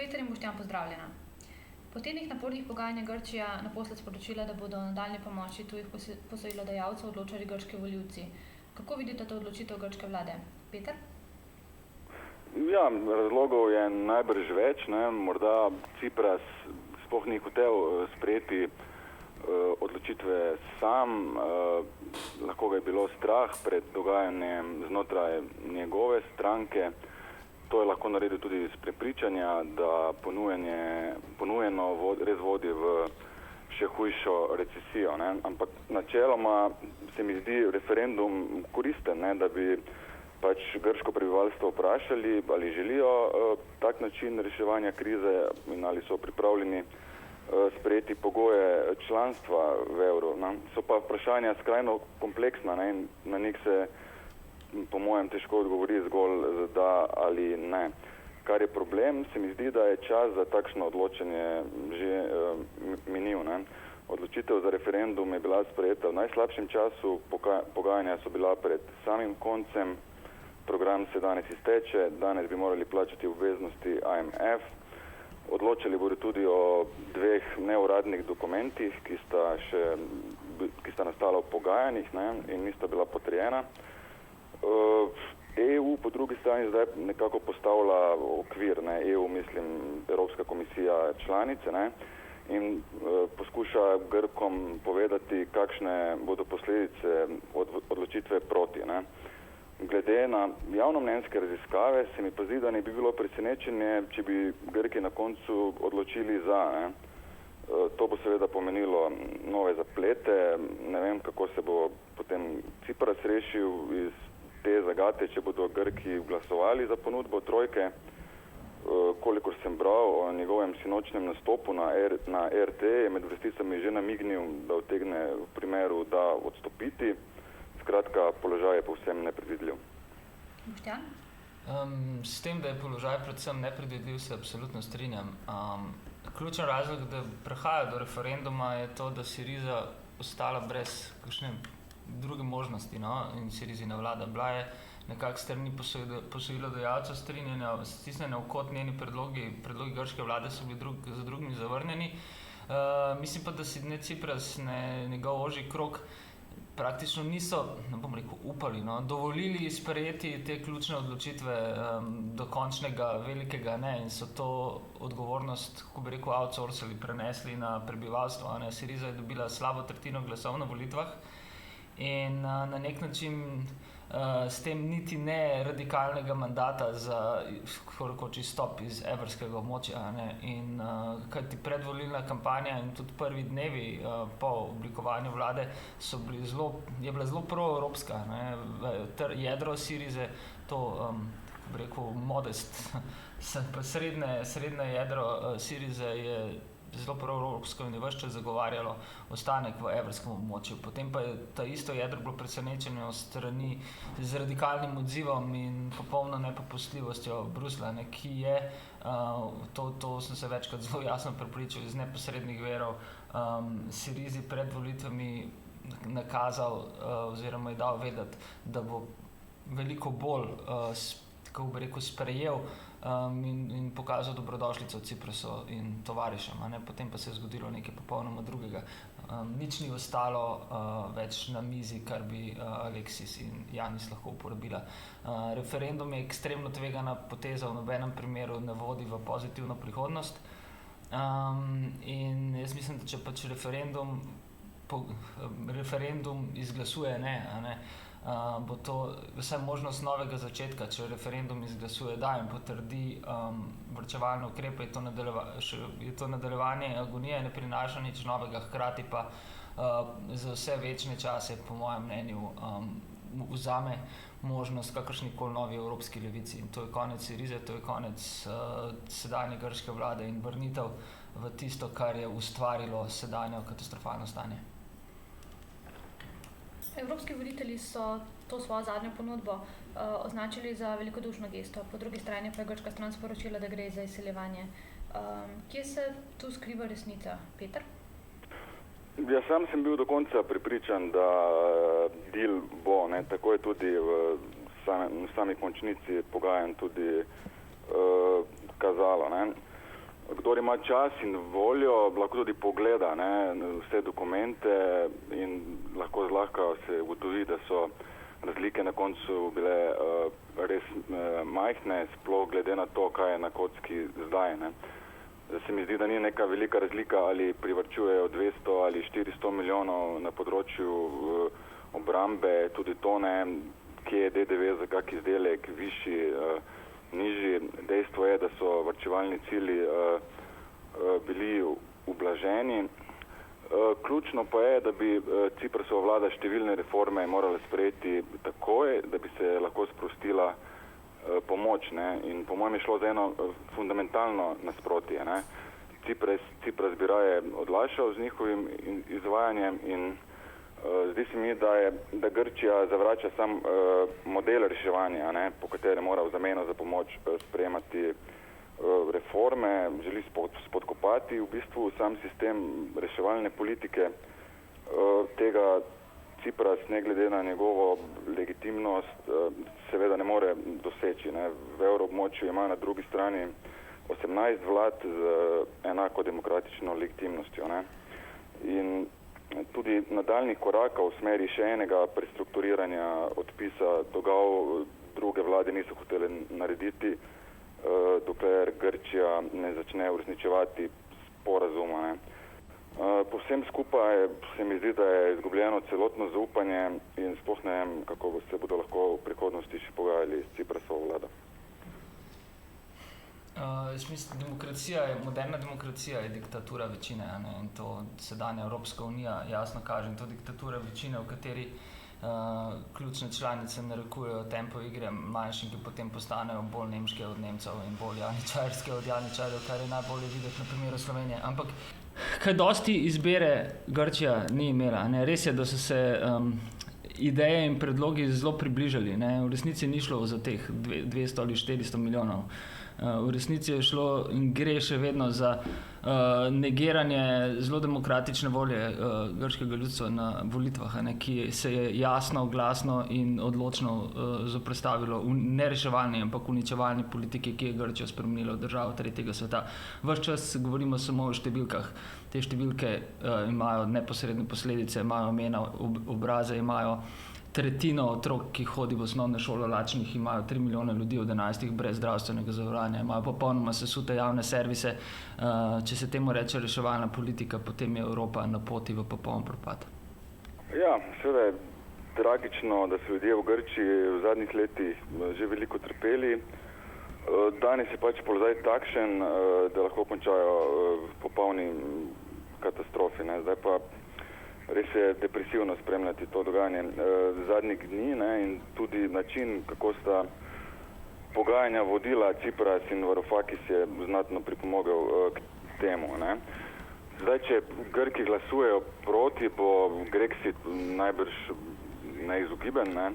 Peter in Boštjan, pozdravljena. Po tednih napornih pogajanj je Grčija naposled sporočila, da bodo o nadaljnji pomoči tujih posojilodajalcev odločali grški volivci. Kako vidite to odločitev grške vlade? Peter? Ja, razlogov je najbrž več, ne. Morda Cipras sploh ni hotel sprejeti odločitve sam, lahko ga je bilo strah pred dogajanjem znotraj njegove stranke. To je lahko naredil tudi iz prepričanja, da ponujeno res vodi v še hujšo recesijo, ne. Ampak načeloma se mi zdi referendum koristen, ne, da bi pač grško prebivalstvo vprašali, ali želijo tak način reševanja krize in ali so pripravljeni sprejeti pogoje članstva v evru. Ne. So pa vprašanja skrajno kompleksna, ne, in na njih se po mojem težko odgovori zgolj da ali ne. Kar je problem, se mi zdi, da je čas za takšno odločanje že minil, ne. Odločitev za referendum je bila sprejeta v najslabšem času, pogajanja so bila pred samim koncem, program se danes izteče, danes bi morali plačati obveznosti IMF, odločili bodo tudi o dveh neuradnih dokumentih, ki sta nastala v pogajanjih, ne, in nista bila potrjena. EU po drugi strani zdaj nekako postavlja okvir, ne, EU mislim Evropska komisija članice, ne, in poskuša Grkom povedati, kakšne bodo posledice odločitve proti, ne. Glede na javnomnenjske raziskave se mi pa zdi, da ne bi bilo presenečenje, če bi Grki na koncu odločili za, ne. To bo seveda pomenilo nove zaplete, ne vem, kako se bo potem Cipras rešil iz te zagate, če bodo Grki glasovali za ponudbo trojke. Kolikor sem bral o njegovem sinočnem nastopu na RT, je med vrsticami že namignil, da utegne v primeru, da odstopiti. Skratka, položaj je povsem nepredvidljiv. Boštjan? S tem, da je položaj predvsem nepredvidljiv, se absolutno strinjam. Ključen razlog, da prihaja do referenduma, je to, da Syriza ostala brez kakšne druge možnosti, no, in Syrizina vlada. Bila je nekako strani posojilodajalcev stisnjena v kot, njeni predlogi grške vlade so bili za drugimi zavrnjeni. Mislim pa, da si ne Cipras, ne njegov ožji krog praktično niso, ne bom rekel, upali, no, dovolili sprejeti te ključne odločitve do končnega velikega ne, in so to odgovornost, kako bi rekel, outsourcali, prenesli na prebivalstvo, ne. Syriza je dobila slabo tretjino glasov na volitvah in na nek način s tem niti ne radikalnega mandata za koliko izstop iz evrskega območja, ne. In kajti predvolilna kampanja in tudi prvi dnevi po oblikovanju vlade je bila zelo proevropska, ne. Jedro Syrize, to, kako bi rekel, modest, srednje jedro Syrize je zelo proevropsko in je ves čas zagovarjalo ostanek v evrskem območju. Potem pa je ta isto jedro bilo presenečeno strani z radikalnim odzivom in popolno nepopustljivostjo Bruslja, ne, ki je, to sem se večkrat zelo jasno prepričal iz neposrednih virov, Syrizi pred volitvami nakazal oziroma je dal vedeti, da bo veliko bolj kako bi rekel, sprejel in pokazal dobrodošlico Ciprasu in tovarišem, ne. Potem pa se je zgodilo nekaj popolnoma drugega. Nič ni ostalo več na mizi, kar bi Alexis in Yanis lahko uporabila. Referendum je ekstremno tvegana poteza, v nobenem primeru ne vodi v pozitivno prihodnost. In jaz mislim, da če pač referendum izglasuje ne, bo to vsaj možnost novega začetka, če referendum izglasuje da in potrdi varčevalne ukrepe, je to nadaljevanje agonije, ne prinaša nič novega, hkrati pa za vse večne čase, po mojem mnenju, vzame možnost kakršnikoli novi evropski levici. In to je konec Syrize, to je konec sedanje grške vlade in vrnitev v tisto, kar je ustvarilo sedanjo katastrofalno stanje. Evropski voditelji so to svojo zadnjo ponudbo označili za velikodušno gesto, po drugi strani pa je grška stran sporočila, da gre za izseljevanje. Kje se tu skriva resnica, Peter? Ja, sam sem bil do konca prepričan, da deal bo, ne, tako je tudi v sami končnici pogajanj tudi kazalo, ne. kdor ima čas in voljo, lahko tudi pogleda, ne, vse dokumente in lahko zlahka se ugotovi, da so razlike na koncu bile res majhne, sploh glede na to, kaj je na kocki zdaj. Ne. Se mi zdi, da ni neka velika razlika, ali privarčujejo 200 ali 400 milijonov na področju obrambe, tudi to ne, kje je DDV za kak izdelek, višji, nižji. Dejstvo je, da so varčevalni cilji bili ublaženi. Ključno pa je, da bi Ciprasova vlada številne reforme morala sprejeti takoj, da bi se lahko sprostila pomoč, ne? In po mojem je šlo za eno fundamentalno nasprotje. Ne? Cipras bi raje odlašal z njihovim izvajanjem in zdi se mi, da Grčija zavrača sam model reševanja, ne? Po katerem mora v zameno za pomoč sprejemati reforme, želi spodkopati v bistvu sam sistem reševalne politike. Tega Cipras, ne glede na njegovo legitimnost, seveda ne more doseči. Ne. V evroobmočju ima na drugi strani 18 vlad z enako demokratično legitimnostjo. Ne. In tudi nadaljnih korakov v smeri še enega prestrukturiranja odpisa dolgov druge vlade niso hotele narediti, dokler Grčija ne začne uresničevati sporazuma. Ne. Povsem skupaj se mi zdi, da je izgubljeno celotno zaupanje in sploh ne vem, kako se bodo lahko v prihodnosti še pogajali s Ciprasovo vlado. Jaz mislim, moderna demokracija je diktatura večine, ne? In to sedanja Evropska unija jasno kaže. In to diktatura večine, v kateri ključne članice narekujejo tempo igre manjšim, ki potem postanejo bolj nemške od Nemcev in bolj janičarske od janičarjev, kar je najbolje videti na primeru Slovenije. Ampak kaj dosti izbere Grčija ni imela. Ne? Res je, da so se ideje in predlogi zelo približali. Ne? V resnici ni šlo za teh 200 ali 400 milijonov. V resnici je šlo in gre še vedno za negiranje zelo demokratične volje grškega ljudstva na volitvah, ne, ki se je jasno, glasno in odločno zoperstavilo v nereševalni, ampak uničevalni politiki, ki je Grčijo spremenila v državo tretjega sveta. Ves čas govorimo samo o številkah. Te številke imajo neposredne posledice, imajo imena, obraze, imajo tretjino otrok, ki hodi v osnovne šole lačnih, imajo 3 milijone ljudi od 11 brez zdravstvenega zavarovanja, imajo popolnoma sesute javne servise. Če se temu reče reševalna politika, potem je Evropa na poti v popoln propad. Ja, seveda je tragično, da so ljudje v Grčiji v zadnjih letih že veliko trpeli. Danes je pač položaj takšen, da lahko končajo v popolni katastrofi. Ne? Zdaj pa res je depresivno spremljati to dogajanje zadnjih dni, ne, in tudi način, kako sta pogajanja vodila Cipras in Varoufakis, je znatno pripomogel k temu. Ne. Zdaj, če Grki glasujejo proti, bo Grexit najbrž neizogiben. Ne.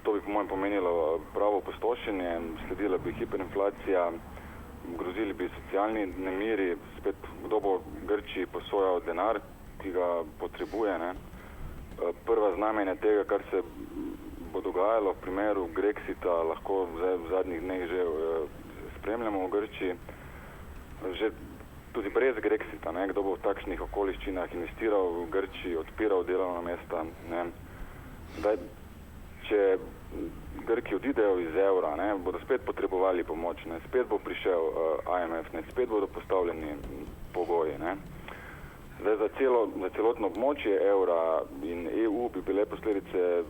To bi po mojem pomenilo pravo opustošenje, sledila bi hiperinflacija, grozili bi socialni nemiri, spet kdo bo Grčiji posojal denar, ki ga potrebuje. Ne. Prva znamenja tega, kar se bo dogajalo v primeru Grexita, lahko v zadnjih dneh že spremljamo v Grčiji. Že tudi brez Grexita, ne, kdo bo v takšnih okoliščinah investiral v Grčiji, odpiral delovna mesta. Ne. Zdaj, če Grki odidejo iz evra, ne, bodo spet potrebovali pomoč, ne, spet bo prišel IMF, ne, spet bodo postavljeni pogoji. Ne. Zdaj, za celotno območje evra in EU bi bile posledice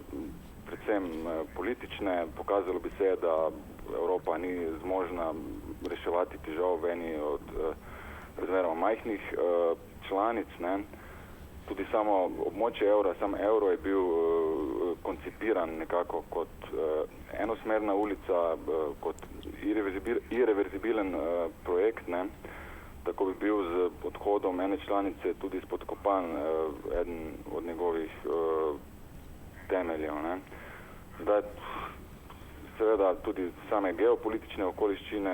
predvsem politične. Pokazalo bi se, da Evropa ni zmožna reševati težav v eni od razmeroma majhnih članic. Ne. Tudi samo območje evra, sam evro je bil koncipiran nekako kot enosmerna ulica, kot irreverzibilen projekt. Ne. Tako bi bil z odhodom ene članice tudi spodkopan eden od njegovih temeljev. Ne. Zdaj, seveda tudi same geopolitične okoliščine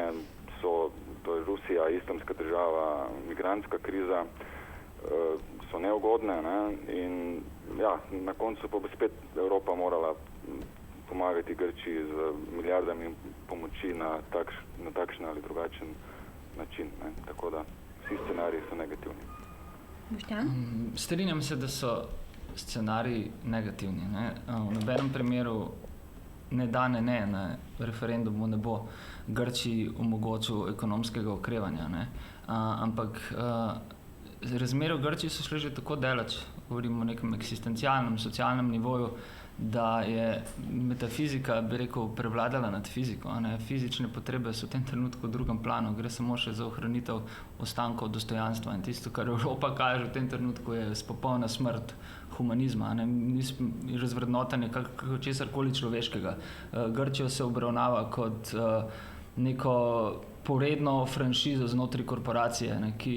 so, to je Rusija, islamska država, migrantska kriza, so neugodne, ne. In ja, na koncu pa bi spet Evropa morala pomagati Grčiji z milijardami pomoči na takšen ali drugačen način. Ne. Ne? Tako da vsi scenariji so negativni. Boštjan? Strinjam se, da so scenariji negativni. Ne? V nobenem primeru ne na referendumu ne bo Grčiji omogočil ekonomskega okrevanja. Ne? Ampak razmere v Grčiji so šle že tako daleč, govorimo o nekem eksistencialnem, socialnem nivoju, da je metafizika, bi rekel, prevladala nad fiziko. Ne? Fizične potrebe so v tem trenutku v drugem planu, gre samo še za ohranitev ostankov dostojanstva in tisto, kar Evropa kaže v tem trenutku, je popolna smrt humanizma, razvrednotenje česarkoli človeškega. Grčijo se obravnava kot neko poredno franšizo znotraj korporacije, ne, ki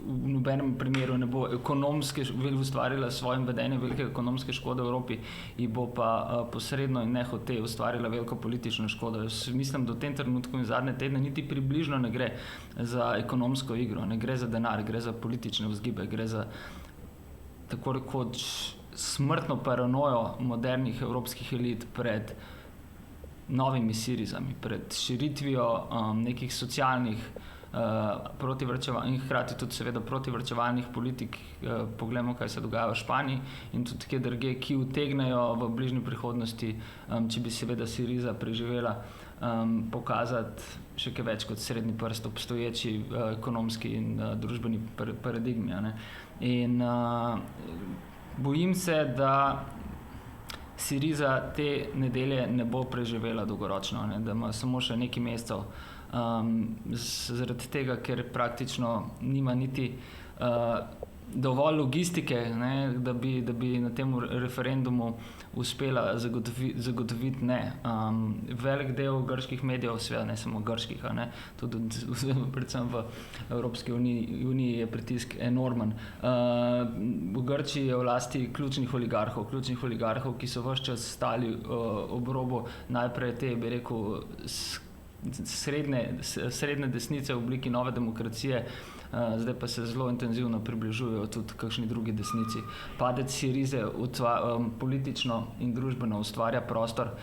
v nobenem primeru ne bo ekonomske ustvarila svojim vedenjem velike ekonomske škode v Evropi, ji bo pa posredno in nehote ustvarila veliko politično škodo. Jaz mislim, da v tem trenutku in zadnje tedne niti približno ne gre za ekonomsko igro, ne gre za denar, gre za politične vzgibe, gre za tako rekoč smrtno paranojo modernih evropskih elit pred novimi Sirizami, pred širitvijo nekih socialnih in hkrati tudi seveda protivarčevalnih politik. Poglejmo, kaj se dogaja v Španiji in tudi kje drugje, ki utegnejo v bližnji prihodnosti, če bi seveda Siriza preživela, pokazati še kaj več kot srednji prst obstoječi ekonomski in družbeni paradigmi. In bojim se, da Siriza te nedelje ne bo preživela dolgoročno, da ima samo še nekaj mesecev, zaradi tega, ker praktično nima niti dovolj logistike, da bi na tem referendumu uspela zagotoviti ne. Velik del grških medijev, seveda ne samo grških, tudi predvsem v Evropski uniji je pritisk enormen. V Grčiji je v lasti ključnih oligarhov, ki so ves čas stali ob robu najprej te, bi rekel, srednje desnice v obliki nove demokracije, zdaj pa se zelo intenzivno približujejo tudi kakšni drugi desnici. Padec Sirize politično in družbeno ustvarja prostor,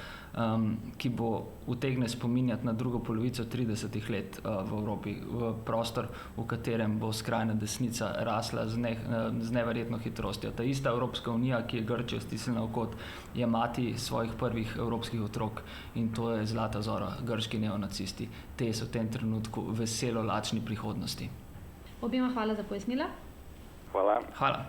ki bo utegne spominjati na drugo polovico 30 let v Evropi, v prostor, v katerem bo skrajna desnica rasla z neverjetno hitrostjo. Ta ista Evropska unija, ki je Grčijo stisnila v kot, je mati svojih prvih evropskih otrok in to je zlata zora, grški neonacisti. Te so v tem trenutku veselo lačni prihodnosti. Obima hvala za pojasnila. Hvala.